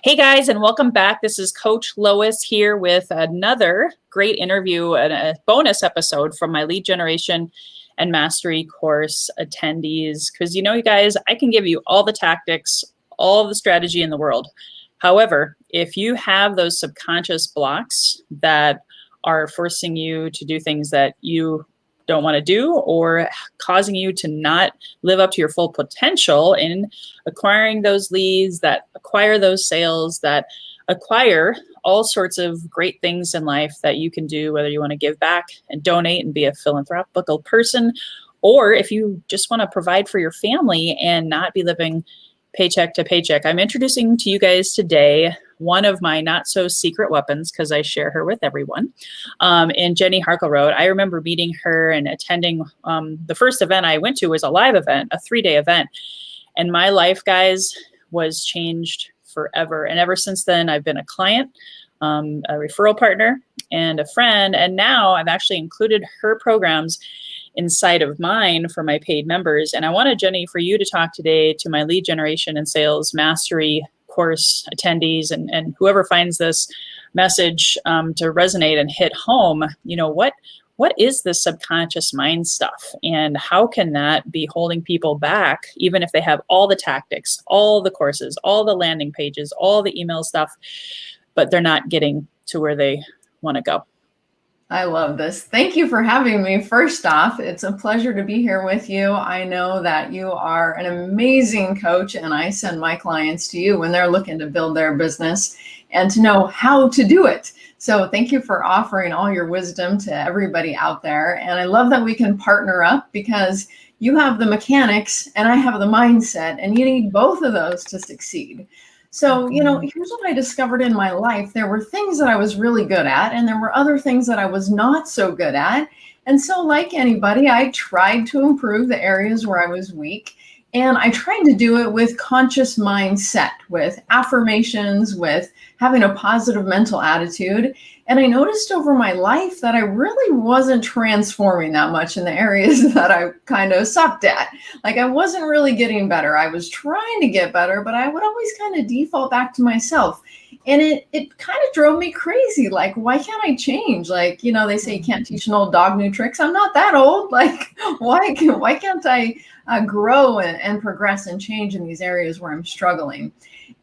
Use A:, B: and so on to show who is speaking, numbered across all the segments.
A: Hey guys, and welcome back. This is Coach Lois here with another great interview and a bonus episode from my lead generation and mastery course attendees. Because you guys, I can give you all the tactics, all the strategy in the world. However, if you have those subconscious blocks that are forcing you to do things that you don't want to do or causing you to not live up to your full potential in acquiring those leads, that acquire those sales, that acquire all sorts of great things in life that you can do, whether you want to give back and donate and be a philanthropical person, or if you just want to provide for your family and not be living paycheck to paycheck. I'm introducing to you guys today one of my not so secret weapons, because I share her with everyone, in Jenny Harkleroad. I remember meeting her and attending the first event I went to was a live event, a 3-day event. And my life, guys, was changed forever. And ever since then, I've been a client, a referral partner, and a friend. And now I've actually included her programs inside of mine for my paid members. And I wanted, Jenny, for you to talk today to my lead generation and sales mastery course attendees and whoever finds this message to resonate and hit home. What is this subconscious mind stuff, and how can that be holding people back, even if they have all the tactics, all the courses, all the landing pages, all the email stuff, but they're not getting to where they want to go?
B: I love this. Thank you for having me. First off, it's a pleasure to be here with you. I know that you are an amazing coach, and I send my clients to you when they're looking to build their business and to know how to do it. So thank you for offering all your wisdom to everybody out there. And I love that we can partner up, because you have the mechanics and I have the mindset, and you need both of those to succeed. So, here's what I discovered in my life. There were things that I was really good at, and there were other things that I was not so good at. And so, like anybody, I tried to improve the areas where I was weak. And I tried to do it with conscious mindset, with affirmations, with having a positive mental attitude. And I noticed over my life that I really wasn't transforming that much in the areas that I kind of sucked at. Like, I wasn't really getting better. I was trying to get better, but I would always kind of default back to myself. And it kind of drove me crazy. Like, why can't I change? Like, they say you can't teach an old dog new tricks. I'm not that old. Like, why can't I grow and progress and change in these areas where I'm struggling?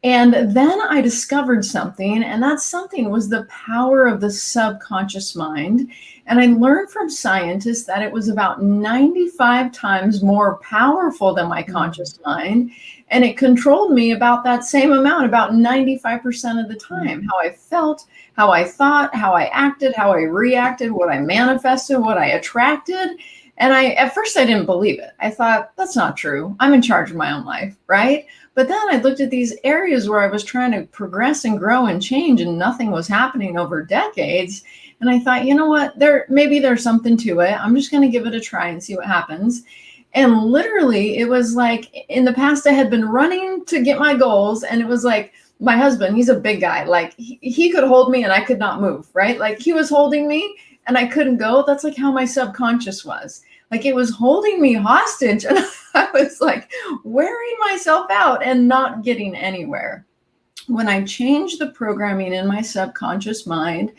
B: And then I discovered something, and that something was the power of the subconscious mind. And I learned from scientists that it was about 95 times more powerful than my conscious mind. And it controlled me about that same amount, about 95% of the time. How I felt, how I thought, how I acted, how I reacted, what I manifested, what I attracted. And at first I didn't believe it. I thought, that's not true. I'm in charge of my own life, right? But then I looked at these areas where I was trying to progress and grow and change, and nothing was happening over decades. And I thought, you know what, maybe there's something to it. I'm just going to give it a try and see what happens. And literally, it was like, in the past, I had been running to get my goals. And it was like, my husband, he's a big guy. Like, he could hold me and I could not move, right? Like, he was holding me and I couldn't go. That's like how my subconscious was. Like, it was holding me hostage. And I was like wearing myself out and not getting anywhere. When I changed the programming in my subconscious mind,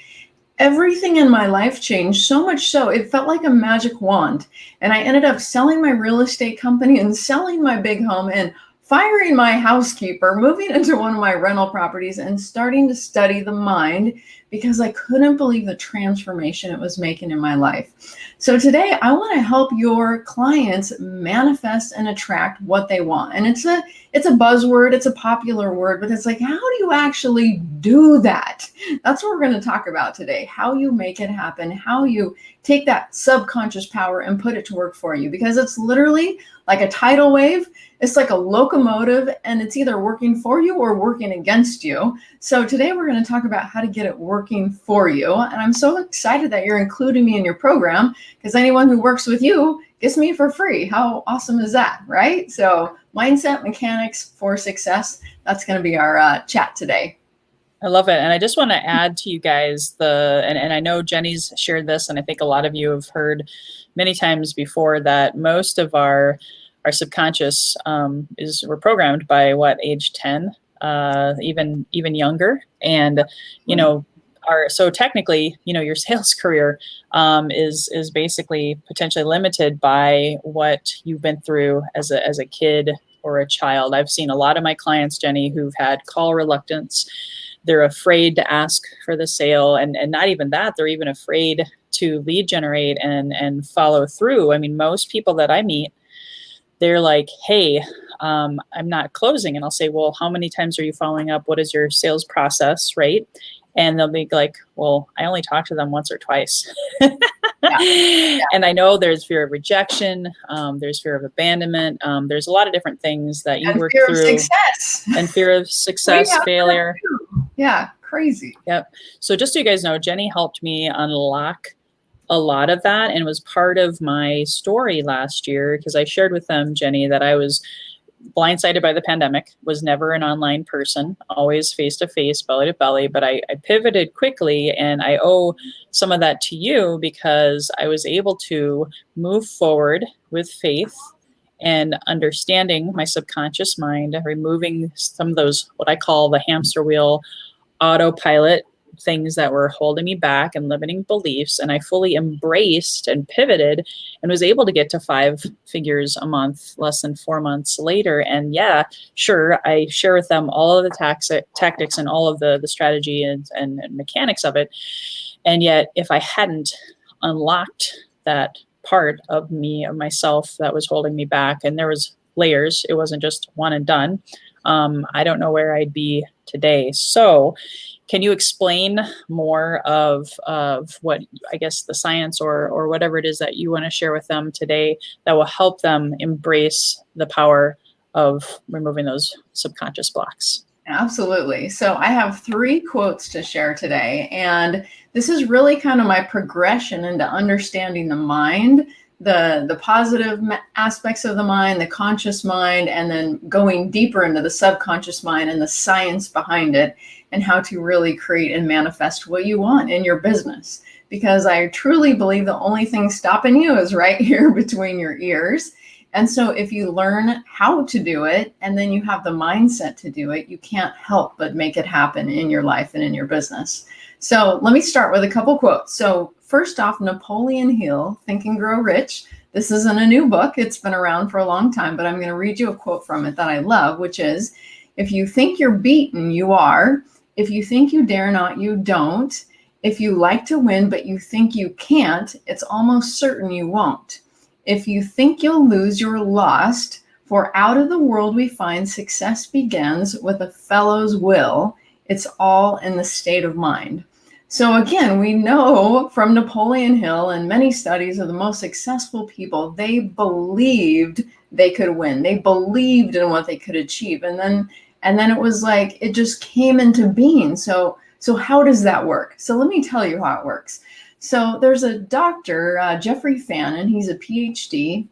B: everything in my life changed, so much so it felt like a magic wand. And I ended up selling my real estate company and selling my big home and firing my housekeeper, moving into one of my rental properties, and starting to study the mind, because I couldn't believe the transformation it was making in my life. So today I want to help your clients manifest and attract what they want. And it's a buzzword, it's a popular word, but it's like, how do you actually do that? That's what we're going to talk about today. How you make it happen, how you take that subconscious power and put it to work for you, because it's literally like a tidal wave. It's like a locomotive, and it's either working for you or working against you. So today we're going to talk about how to get it working for you. And I'm so excited that you're including me in your program, because anyone who works with you gets me for free. How awesome is that, right? So mindset mechanics for success. That's going to be our chat today.
A: I love it. And I just want to add to you guys and I know Jenny's shared this, and I think a lot of you have heard many times before, that most of our subconscious we're programmed by age 10. even younger. And, so technically, your sales career is basically potentially limited by what you've been through as a kid or a child. I've seen a lot of my clients, Jenny, who've had call reluctance. They're afraid to ask for the sale, and not even that, they're even afraid to lead generate and follow through. I mean, most people that I meet, they're like, hey, I'm not closing. And I'll say, well, how many times are you following up? What is your sales process, right? And they'll be like, well, I only talk to them once or twice. Yeah. And I know there's fear of rejection. There's fear of abandonment. There's a lot of different things that you work through.
B: And fear of success.
A: And fear of success, failure.
B: Yeah, crazy.
A: Yep. So just so you guys know, Jenny helped me unlock a lot of that, and was part of my story last year, because I shared with them, Jenny, that I was blindsided by the pandemic, was never an online person, always face-to-face, belly-to-belly, but I pivoted quickly, and I owe some of that to you, because I was able to move forward with faith and understanding my subconscious mind, removing some of those, what I call the hamster wheel autopilot things that were holding me back and limiting beliefs. And I fully embraced and pivoted and was able to get to 5 figures a month, less than 4 months later. And yeah, sure, I share with them all of the tactics and all of the strategy and mechanics of it. And yet, if I hadn't unlocked that part of me, of myself, that was holding me back, and there was layers, it wasn't just one and done, I don't know where I'd be today. So can you explain more of what, I guess, the science or whatever it is that you want to share with them today that will help them embrace the power of removing those subconscious blocks?
B: Absolutely. So I have 3 quotes to share today, and this is really kind of my progression into understanding the mind, the positive aspects of the mind, the conscious mind, and then going deeper into the subconscious mind and the science behind it, and how to really create and manifest what you want in your business. Because I truly believe the only thing stopping you is right here between your ears. And so if you learn how to do it, and then you have the mindset to do it, you can't help but make it happen in your life and in your business. So let me start with a couple quotes. So first off, Napoleon Hill, Think and Grow Rich. This isn't a new book. It's been around for a long time, but I'm going to read you a quote from it that I love, which is, if you think you're beaten, you are. If you think you dare not, you don't. If you like to win, but you think you can't, it's almost certain you won't. If you think you'll lose, you're lost. For out of the world we find success begins with a fellow's will. It's all in the state of mind. So again, we know from Napoleon Hill and many studies of the most successful people, they believed they could win. They believed in what they could achieve. And then it was like, it just came into being. So how does that work? So let me tell you how it works. So there's a doctor, Jeffrey Fannin, he's a PhD,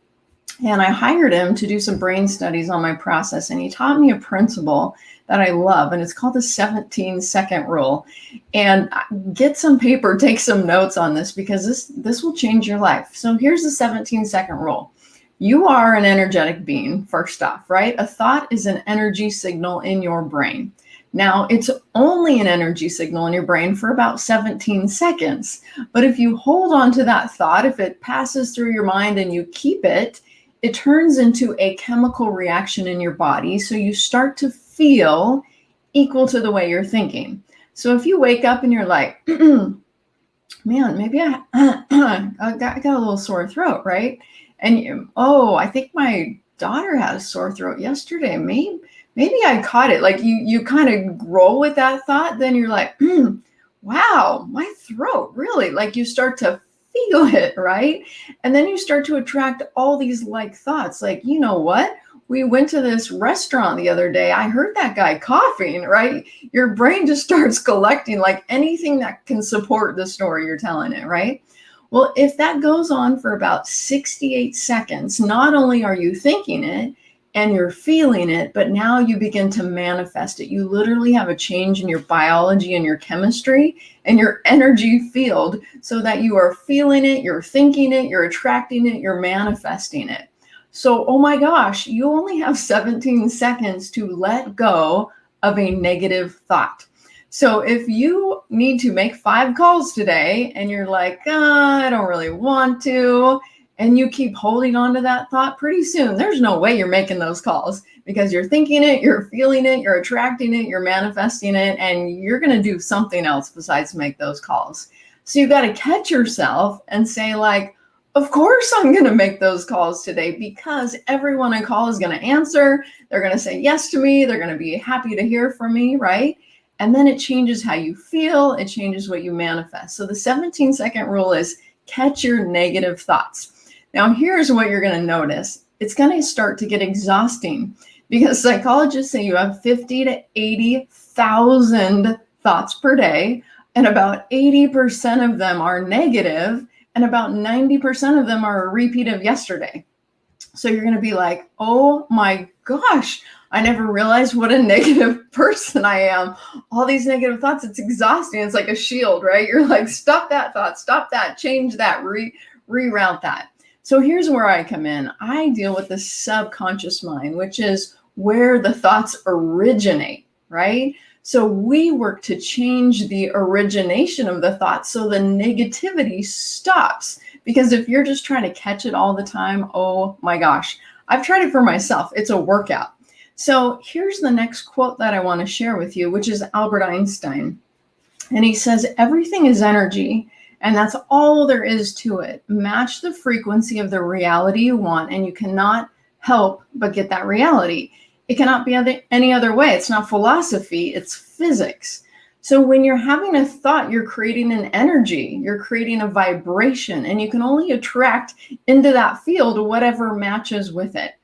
B: and I hired him to do some brain studies on my process. And he taught me a principle that I love, and it's called the 17-second rule. And get some paper, take some notes on this, because this will change your life. So here's the 17-second rule. You are an energetic being, first off, right? A thought is an energy signal in your brain. Now, it's only an energy signal in your brain for about 17 seconds. But if you hold on to that thought, if it passes through your mind and you keep it, it turns into a chemical reaction in your body. So you start to feel equal to the way you're thinking. So if you wake up and you're like, man, maybe I got a little sore throat, right? And I think my daughter had a sore throat yesterday. Maybe I caught it. Like you kind of roll with that thought. Then you're like, wow, my throat, really? Like you start to feel it, right? And then you start to attract all these like thoughts. Like, you know what? We went to this restaurant the other day. I heard that guy coughing, right? Your brain just starts collecting like anything that can support the story you're telling it, right? Well, if that goes on for about 68 seconds, not only are you thinking it and you're feeling it, but now you begin to manifest it. You literally have a change in your biology and your chemistry and your energy field, so that you are feeling it, you're thinking it, you're attracting it, you're manifesting it. So, oh my gosh, you only have 17 seconds to let go of a negative thought. So if you need to make 5 calls today and you're like, I don't really want to, and you keep holding on to that thought, pretty soon, there's no way you're making those calls because you're thinking it, you're feeling it, you're attracting it, you're manifesting it, and you're going to do something else besides make those calls. So you've got to catch yourself and say, like, of course I'm going to make those calls today because everyone I call is going to answer. They're going to say yes to me. They're going to be happy to hear from me, right? And then it changes how you feel. It changes what you manifest. So the 17-second rule is catch your negative thoughts. Now, here's what you're going to notice. It's going to start to get exhausting because psychologists say you have 50 to 80,000 thoughts per day, and about 80% of them are negative, and about 90% of them are a repeat of yesterday. So you're going to be like, oh my gosh, I never realized what a negative person I am. All these negative thoughts, it's exhausting. It's like a shield, right? You're like, stop that thought, stop that, change that, reroute that. So here's where I come in. I deal with the subconscious mind, which is where the thoughts originate, right? So we work to change the origination of the thoughts so the negativity stops. Because if you're just trying to catch it all the time, oh my gosh, I've tried it for myself. It's a workout. So here's the next quote that I want to share with you, which is Albert Einstein. And he says, everything is energy, and that's all there is to it. Match the frequency of the reality you want, and you cannot help but get that reality. It cannot be any other way. It's not philosophy, it's physics. So when you're having a thought, you're creating an energy, you're creating a vibration, and you can only attract into that field whatever matches with it.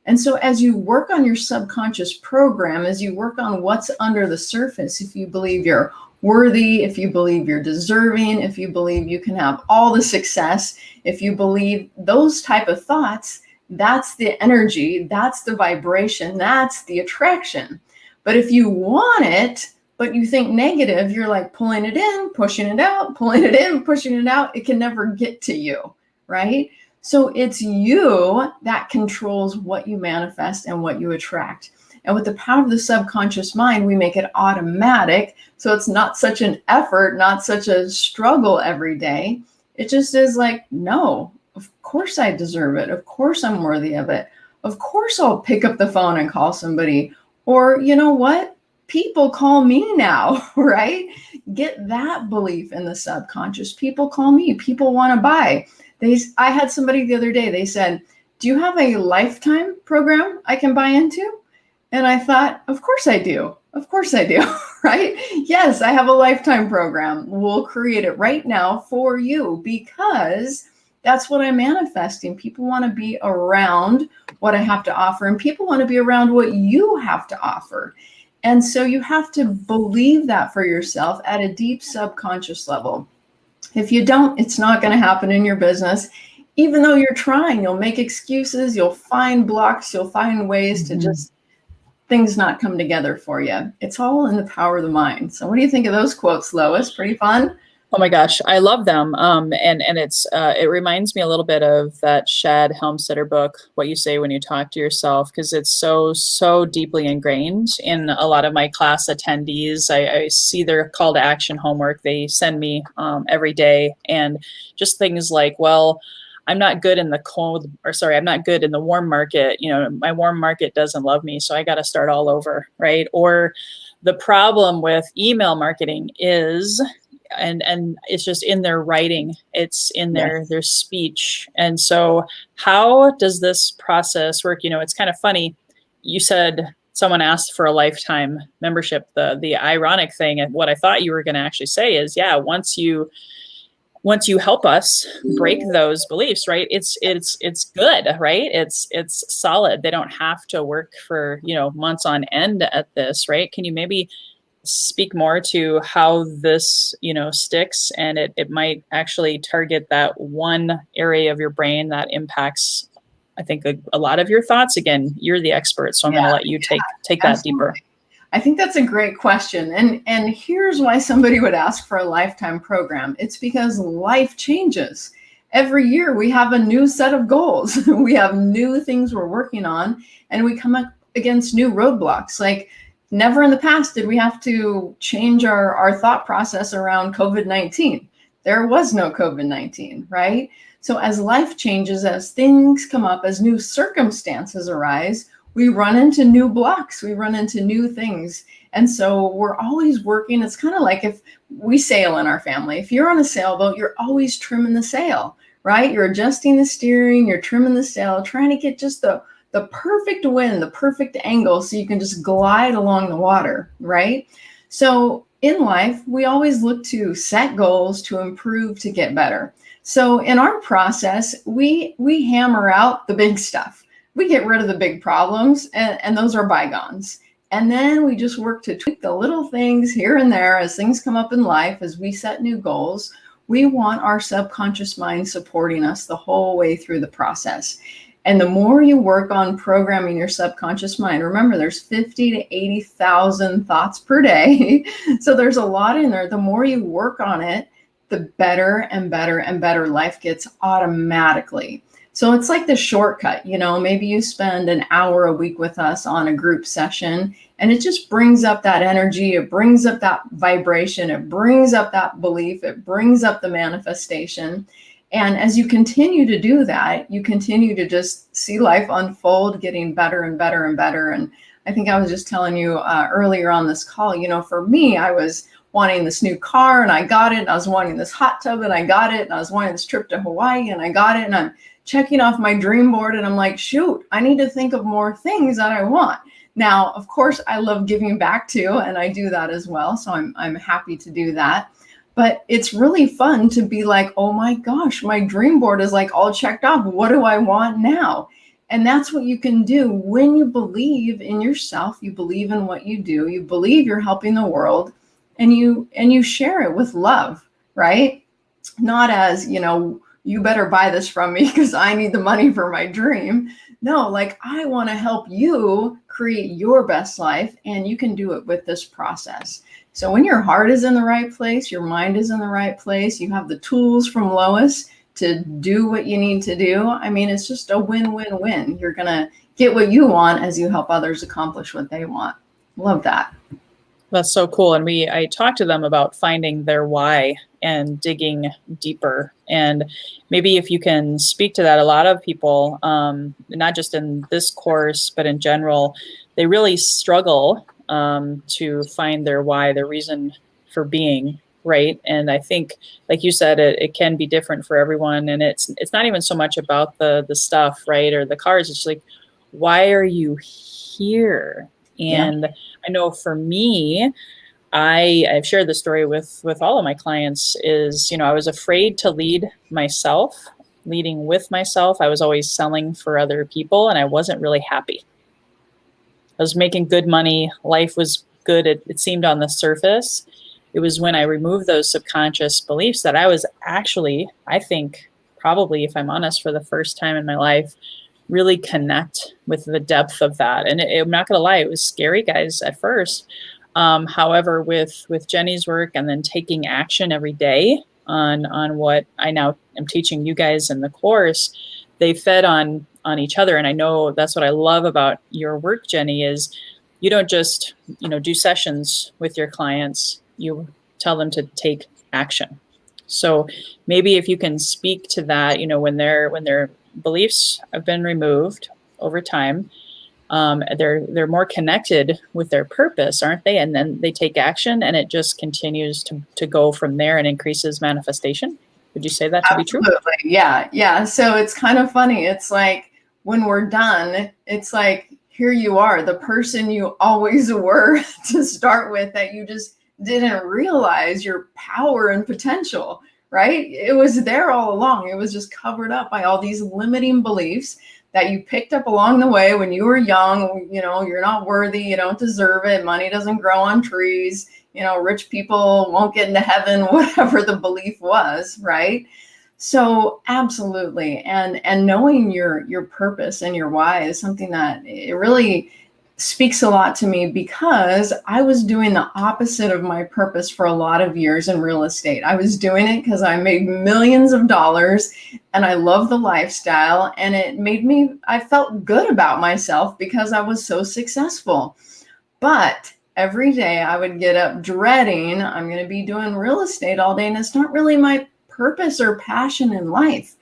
B: And so as you work on your subconscious program, as you work on what's under the surface, if you believe you're worthy, if you believe you're deserving, if you believe you can have all the success, if you believe those type of thoughts, that's the energy, that's the vibration, that's the attraction. But if you want it, but you think negative, you're like pulling it in, pushing it out, pulling it in, pushing it out. It can never get to you, right? So it's you that controls what you manifest and what you attract. And with the power of the subconscious mind, we make it automatic. So it's not such an effort, not such a struggle every day. It just is like, no, of course I deserve it. Of course I'm worthy of it. Of course I'll pick up the phone and call somebody. Or you know what? People call me now, right? Get that belief in the subconscious. People call me. People want to buy. I had somebody the other day, they said, do you have a lifetime program I can buy into? And I thought, of course I do. Of course I do, right? Yes, I have a lifetime program. We'll create it right now for you because that's what I'm manifesting. People want to be around what I have to offer, and people want to be around what you have to offer. And so you have to believe that for yourself at a deep subconscious level. If you don't, it's not going to happen in your business. Even though you're trying, you'll make excuses, you'll find blocks, you'll find ways to just things not come together for you. It's all in the power of the mind. So what do you think of those quotes, Lois? Pretty fun?
A: Oh my gosh, I love them. And it's it reminds me a little bit of that Shad Helmstetter book, What You Say When You Talk to Yourself, because it's so deeply ingrained in a lot of my class attendees. I see their call to action homework they send me every day, and just things like, well, I'm not good in I'm not good in the warm market. You know, my warm market doesn't love me, so I got to start all over, right? Or the problem with email marketing is, and it's just in their writing, it's in their speech. And so how does this process work? You know, it's kind of funny. You said someone asked for a lifetime membership. The ironic thing, and what I thought you were going to actually say is, yeah, once you help us break those beliefs, right? It's good, right? It's solid. They don't have to work for, months on end at this, right? Can you maybe speak more to how this, sticks, and it might actually target that one area of your brain that impacts, I think, a lot of your thoughts? Again, you're the expert, so I'm going to let you take that deeper.
B: I think that's a great question. And here's why somebody would ask for a lifetime program. It's because life changes. Every year we have a new set of goals. We have new things we're working on, and we come up against new roadblocks. Like Never in the past did we have to change our thought process around COVID-19. There was no COVID-19, right? So as life changes, as things come up, as new circumstances arise, we run into new blocks, we run into new things. And so we're always working. It's kind of like if we sail in our family. If you're on a sailboat, you're always trimming the sail, right? You're adjusting the steering, you're trimming the sail, trying to get just the perfect wind, the perfect angle, so you can just glide along the water, right? So in life, we always look to set goals, to improve, to get better. So in our process, we hammer out the big stuff. We get rid of the big problems, and those are bygones. And then we just work to tweak the little things here and there as things come up in life, as we set new goals. We want our subconscious mind supporting us the whole way through the process. And the more you work on programming your subconscious mind, remember there's 50 to 80,000 thoughts per day. So there's a lot in there. The more you work on it, the better and better and better life gets automatically. So it's like the shortcut, maybe you spend an hour a week with us on a group session, and it just brings up that energy. It brings up that vibration. It brings up that belief. It brings up the manifestation. And as you continue to do that, you continue to just see life unfold, getting better and better and better. And I think I was just telling you earlier on this call, for me, I was wanting this new car and I got it. And I was wanting this hot tub and I got it. And I was wanting this trip to Hawaii and I got it. And I'm checking off my dream board and I'm like, shoot, I need to think of more things that I want. Now, of course, I love giving back too, and I do that as well. So I'm happy to do that. But it's really fun to be like, oh my gosh, my dream board is like all checked off. What do I want now? And that's what you can do when you believe in yourself, you believe in what you do, you believe you're helping the world, and you share it with love, right? Not as, you better buy this from me because I need the money for my dream. No, like I want to help you create your best life, and you can do it with this process. So when your heart is in the right place, your mind is in the right place, you have the tools from Lois to do what you need to do. I mean, it's just a win-win-win. You're going to get what you want as you help others accomplish what they want. Love that.
A: That's so cool. And I talked to them about finding their why and digging deeper. And maybe if you can speak to that, a lot of people, not just in this course, but in general, they really struggle to find their why, their reason for being, right? And I think, like you said, it can be different for everyone. And it's not even so much about the stuff, right? Or the cars. It's like, why are you here? And yeah. I know for me, I've shared the story with all of my clients is, I was afraid to lead myself, leading with myself. I was always selling for other people and I wasn't really happy. I was making good money. Life was good. It seemed on the surface. It was when I removed those subconscious beliefs that I was actually, I think, probably, if I'm honest, for the first time in my life, really connect with the depth of that. And I'm not going to lie, it was scary, guys, at first. However, with Jenny's work and then taking action every day on what I now am teaching you guys in the course, they fed on each other. And I know that's what I love about your work, Jenny, is you don't just, do sessions with your clients. You tell them to take action. So maybe if you can speak to that, when their beliefs have been removed over time, they're more connected with their purpose, aren't they? And then they take action and it just continues to go from there and increases manifestation. Would you say that to be true?
B: Absolutely. Yeah. So it's kind of funny. It's like when we're done, it's like, here you are, the person you always were to start with, that you just didn't realize your power and potential, right? It was there all along. It was just covered up by all these limiting beliefs that you picked up along the way when you were young. You're not worthy, you don't deserve it, money doesn't grow on trees, rich people won't get into heaven, whatever the belief was, right? So absolutely. And knowing your purpose and your why is something that it really speaks a lot to me, because I was doing the opposite of my purpose for a lot of years in real estate. I was doing it because I made millions of dollars and I love the lifestyle, and I felt good about myself because I was so successful. But every day I would get up dreading I'm going to be doing real estate all day, and it's not really my purpose or passion in life.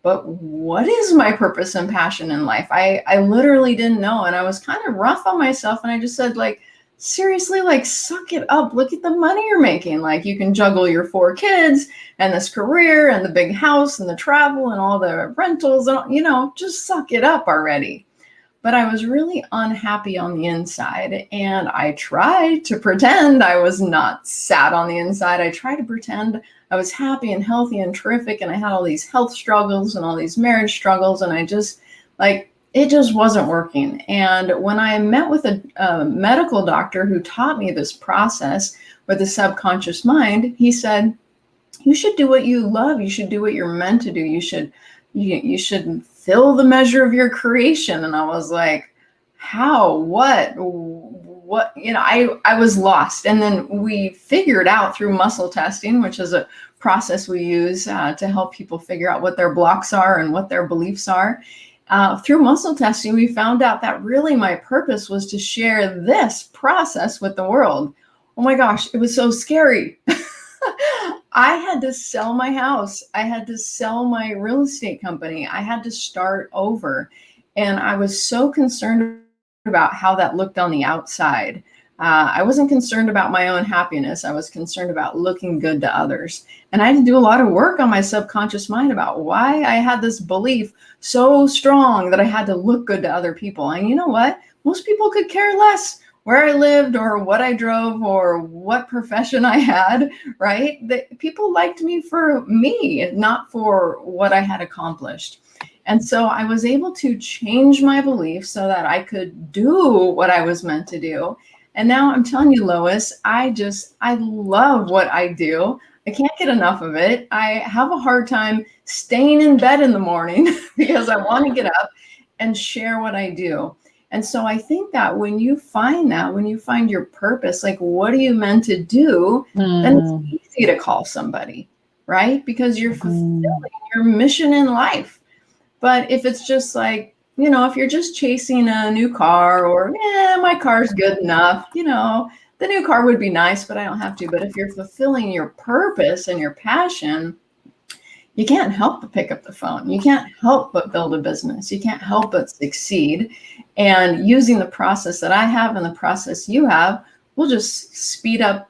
B: But what is my purpose and passion in life? I literally didn't know. And I was kind of rough on myself. And I just said, like, seriously, like, suck it up. Look at the money you're making. Like, you can juggle your 4 kids and this career and the big house and the travel and all the rentals and, just suck it up already. But I was really unhappy on the inside. And I tried to pretend I was not sad on the inside. I tried to pretend I was happy and healthy and terrific. And I had all these health struggles and all these marriage struggles. And I just, like, it just wasn't working. And when I met with a medical doctor who taught me this process with the subconscious mind, he said, you should do what you love. You should do what you're meant to do. You should fill the measure of your creation. And I was like, how, what, I was lost. And then we figured out through muscle testing, which is a process we use to help people figure out what their blocks are and what their beliefs are. Through muscle testing, we found out that really my purpose was to share this process with the world. Oh my gosh, it was so scary. I had to sell my house. I had to sell my real estate company. I had to start over. And I was so concerned about how that looked on the outside. I wasn't concerned about my own happiness. I was concerned about looking good to others. And I had to do a lot of work on my subconscious mind about why I had this belief so strong that I had to look good to other people. And you know what? Most people could care less where I lived or what I drove or what profession I had, right? People liked me for me, not for what I had accomplished. And so I was able to change my belief so that I could do what I was meant to do. And now I'm telling you, Lois, I love what I do. I can't get enough of it. I have a hard time staying in bed in the morning because I want to get up and share what I do. And so I think that when you find your purpose, like, what are you meant to do, then it's easy to call somebody, right? Because you're fulfilling your mission in life. But if it's just like, if you're just chasing a new car or, my car's good enough, the new car would be nice, but I don't have to. But if you're fulfilling your purpose and your passion, you can't help but pick up the phone. You can't help but build a business. You can't help but succeed. And using the process that I have and the process you have will just speed up,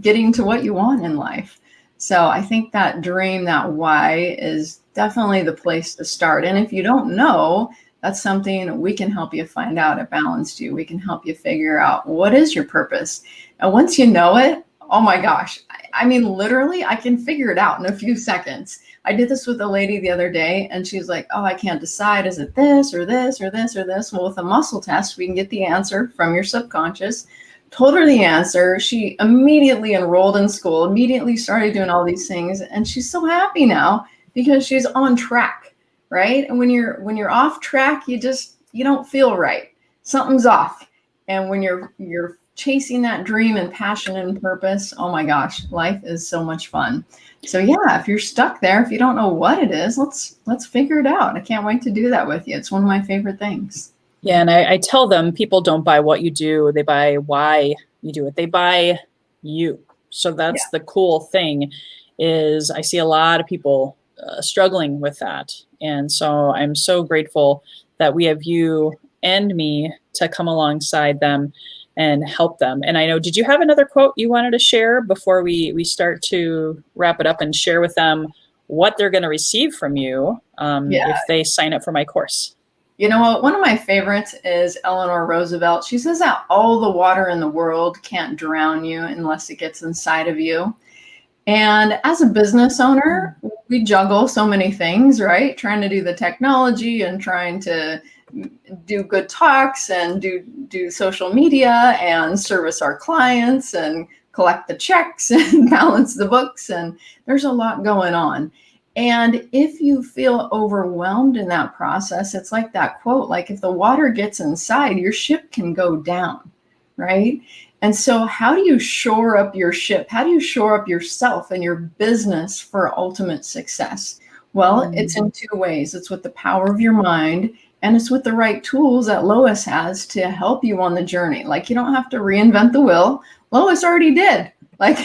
B: getting to what you want in life. So I think that dream, that why, is definitely the place to start. And if you don't know, that's something we can help you find out at Balanced You. We can help you figure out what is your purpose. And once you know it, oh my gosh, I mean, literally, I can figure it out in a few seconds. I did this with a lady the other day, and she was like, oh, I can't decide. Is it this or this or this or this? Well, with a muscle test, we can get the answer from your subconscious. Told her the answer. She immediately enrolled in school, immediately started doing all these things. And she's so happy now because she's on track, right? And when you're off track, you don't feel right. Something's off. And when you're chasing that dream and passion and purpose, oh my gosh, life is so much fun. So yeah, if you're stuck there, if you don't know what it is, let's figure it out. I can't wait to do that with you. It's one of my favorite things.
A: Yeah, and I tell them, people don't buy what you do, they buy why you do it. They buy you. So that's the cool thing, is I see a lot of people struggling with that. And so I'm so grateful that we have you and me to come alongside them and help them. And I know, did you have another quote you wanted to share before we start to wrap it up and share with them what they're going to receive from you if they sign up for my course?
B: You know what? One of my favorites is Eleanor Roosevelt. She says that all the water in the world can't drown you unless it gets inside of you. And as a business owner, we juggle so many things, right? Trying to do the technology and trying to do good talks and do social media and service our clients and collect the checks and balance the books. And there's a lot going on. And if you feel overwhelmed in that process, it's like that quote, like, if the water gets inside, your ship can go down, right? And so how do you shore up your ship? How do you shore up yourself and your business for ultimate success? Well, it's in two ways. It's with the power of your mind And it's with the right tools that Lois has to help you on the journey. Like, you don't have to reinvent the wheel. Lois already did. Like,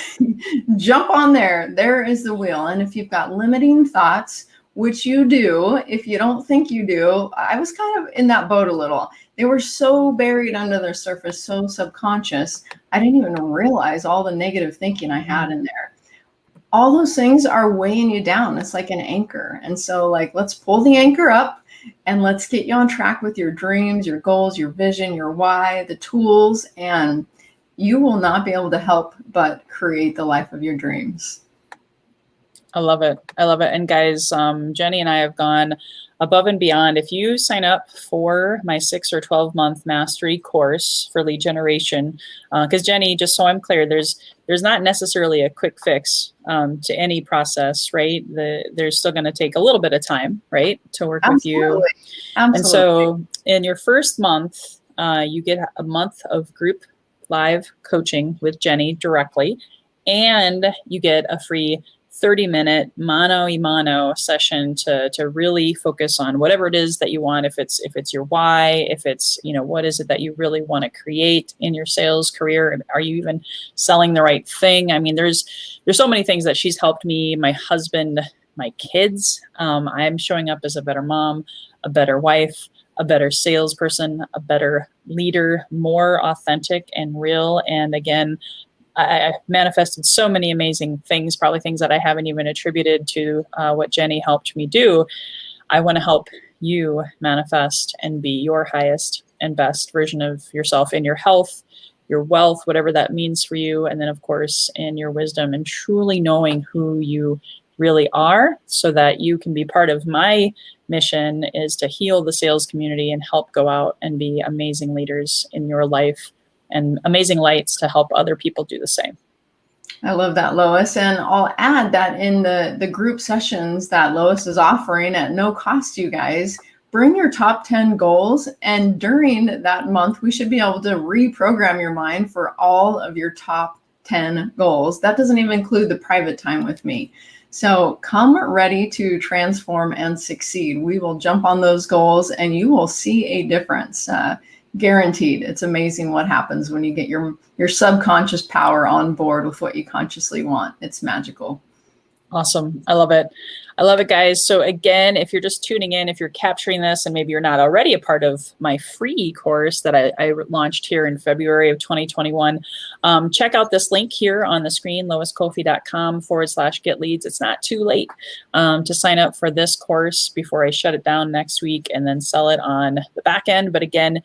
B: jump on there. There is the wheel. And if you've got limiting thoughts, which you do, if you don't think you do, I was kind of in that boat a little. They were so buried under the surface, so subconscious. I didn't even realize all the negative thinking I had in there. All those things are weighing you down. It's like an anchor. And so, like, let's pull the anchor up and let's get you on track with your dreams, your goals, your vision, your why, the tools, and you will not be able to help but create the life of your dreams.
A: I love it. I love it. And guys, Jenny and I have gone above and beyond. If you sign up for my 6 or 12-month mastery course for lead generation, because Jenny, just so I'm clear, there's not necessarily a quick fix to any process, right? There's still going to take a little bit of time, right, to work with you.
B: Absolutely.
A: And so in your first month, you get a month of group live coaching with Jenny directly, and you get a free 30-minute mano-a-mano session to really focus on whatever it is that you want. If it's your why, if it's, what is it that you really want to create in your sales career? Are you even selling the right thing? I mean, there's so many things that she's helped me, my husband, my kids. I'm showing up as a better mom, a better wife, a better salesperson, a better leader, more authentic and real. And again, I manifested so many amazing things, probably things that I haven't even attributed to what Jenny helped me do. I want to help you manifest and be your highest and best version of yourself in your health, your wealth, whatever that means for you. And then, of course, in your wisdom and truly knowing who you really are, so that you can be part of my mission is to heal the sales community and help go out and be amazing leaders in your life and amazing lights to help other people do the same.
B: I love that, Lois. And I'll add that in the group sessions that Lois is offering at no cost to you guys, bring your top 10 goals. And during that month, we should be able to reprogram your mind for all of your top 10 goals. That doesn't even include the private time with me. So come ready to transform and succeed. We will jump on those goals and you will see a difference. Guaranteed. It's amazing what happens when you get your subconscious power on board with what you consciously want. It's magical.
A: Awesome. I love it. I love it, guys. So again, if you're just tuning in, if you're capturing this and maybe you're not already a part of my free course that I launched here in February of 2021, check out this link here on the screen, loiscoffey.com/get leads. It's not too late to sign up for this course before I shut it down next week and then sell it on the back end. But again, if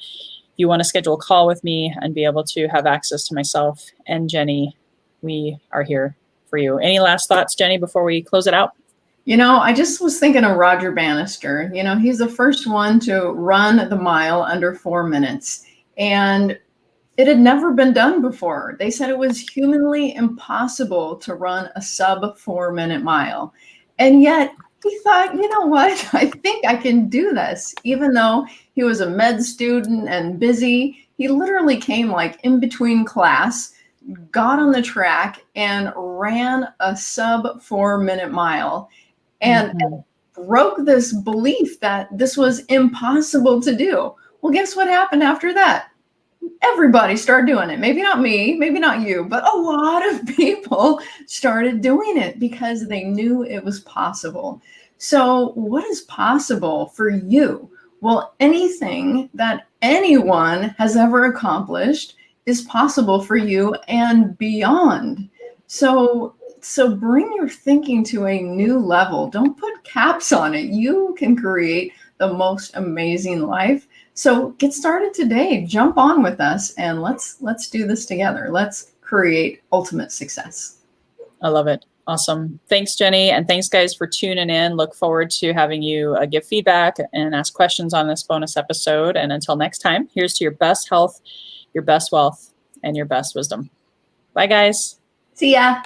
A: you want to schedule a call with me and be able to have access to myself and Jenny, we are here for you. Any last thoughts, Jenny, before we close it out?
B: I just was thinking of Roger Bannister. He's the first one to run the mile under 4 minutes. And it had never been done before. They said it was humanly impossible to run a sub 4 minute mile. And yet he thought, you know what? I think I can do this. Even though he was a med student and busy, he literally came like in between class, got on the track and ran a sub 4 minute mile and broke this belief that this was impossible to do. Well, guess what happened after that? Everybody started doing it. Maybe not me, maybe not you, but a lot of people started doing it because they knew it was possible. So what is possible for you? Well, anything that anyone has ever accomplished is possible for you and beyond. So bring your thinking to a new level. Don't put caps on it. You can create the most amazing life. So get started today. Jump on with us and let's do this together. Let's create ultimate success.
A: I love it. Awesome. Thanks, Jenny. And thanks, guys, for tuning in. Look forward to having you give feedback and ask questions on this bonus episode. And until next time, here's to your best health, your best wealth, and your best wisdom. Bye, guys.
B: See ya.